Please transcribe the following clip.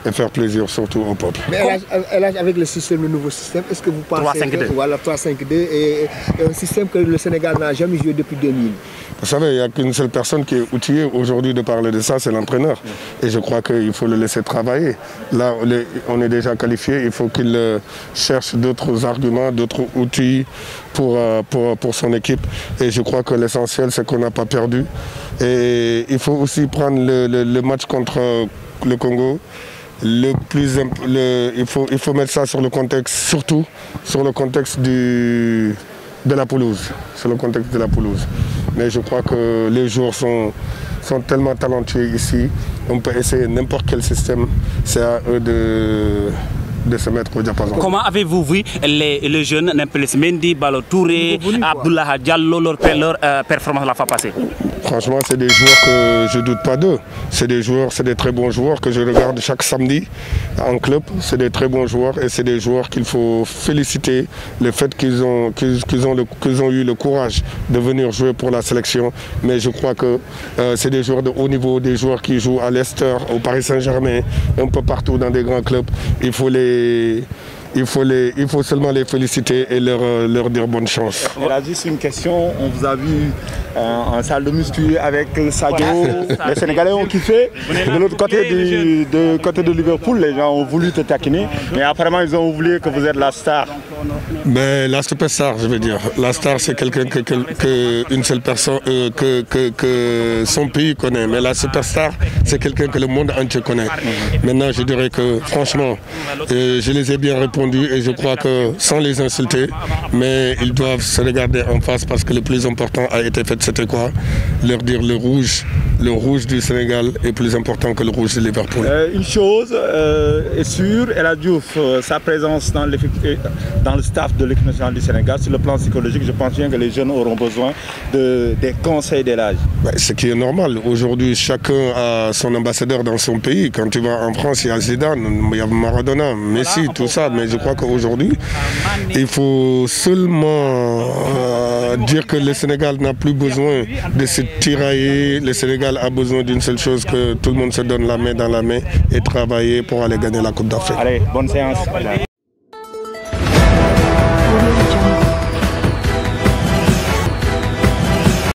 et faire plaisir surtout au peuple. Mais avec le nouveau système, est-ce que vous pensez que voilà, 3-5-2 est un système que le Sénégal n'a jamais joué depuis 2000? Vous savez, il n'y a qu'une seule personne qui est outillée aujourd'hui de parler de ça, c'est l'entraîneur. Et je crois qu'il faut le laisser travailler. Là, on est déjà qualifié, il faut qu'il cherche d'autres arguments, d'autres outils pour son équipe. Et je crois que l'essentiel, c'est qu'on n'a pas perdu. Et il faut aussi prendre le match contre le Congo. Il faut mettre ça sur le contexte, surtout sur le contexte de la pelouse. Sur le contexte de la pelouse. Mais je crois que les joueurs sont tellement talentueux ici. On peut essayer n'importe quel système. C'est à eux de se mettre au diapason. Comment avez-vous vu les jeunes Nampalys Mendy, Ballo Touré, Abdoulaye Diallo, leur performance la fois passée? Franchement, c'est des joueurs que je ne doute pas d'eux. C'est des très bons joueurs que je regarde chaque samedi en club. C'est des très bons joueurs et c'est des joueurs qu'il faut féliciter. Le fait qu'ils ont eu le courage de venir jouer pour la sélection. Mais je crois que c'est des joueurs de haut niveau, des joueurs qui jouent à Leicester, au Paris Saint-Germain, un peu partout dans des grands clubs. Il faut seulement les féliciter et leur dire bonne chance. Et là, juste une question. On vous a vu en salle de muscu avec Sadio. Les Sénégalais ont kiffé. De l'autre côté, côté de Liverpool, les gens ont voulu te taquiner. Mais apparemment, ils ont oublié que vous êtes la star. Mais la superstar, je veux dire. La star, c'est quelqu'un qu'une seule personne, que son pays connaît. Mais la superstar, c'est quelqu'un que le monde entier connaît. Maintenant, je dirais que, franchement, je les ai bien répondu et je crois que, sans les insulter, mais ils doivent se regarder en face parce que le plus important a été fait, c'était quoi? Leur dire le rouge du Sénégal est plus important que le rouge de Liverpool. Une chose est sûre, El Hadji Diouf, sa présence dans le staff de l'équipe nationale du Sénégal, sur le plan psychologique, je pense bien que les jeunes auront besoin des conseils d'El Hadji. Ce qui est normal. Aujourd'hui, chacun a son ambassadeur dans son pays. Quand tu vas en France, il y a Zidane, il y a Maradona, Messi, tout ça. Mais je crois qu'aujourd'hui, il faut seulement dire que le Sénégal n'a plus besoin de se tirailler. Le Sénégal a besoin d'une seule chose, que tout le monde se donne la main dans la main et travailler pour aller gagner la Coupe d'Afrique. Allez, bonne séance.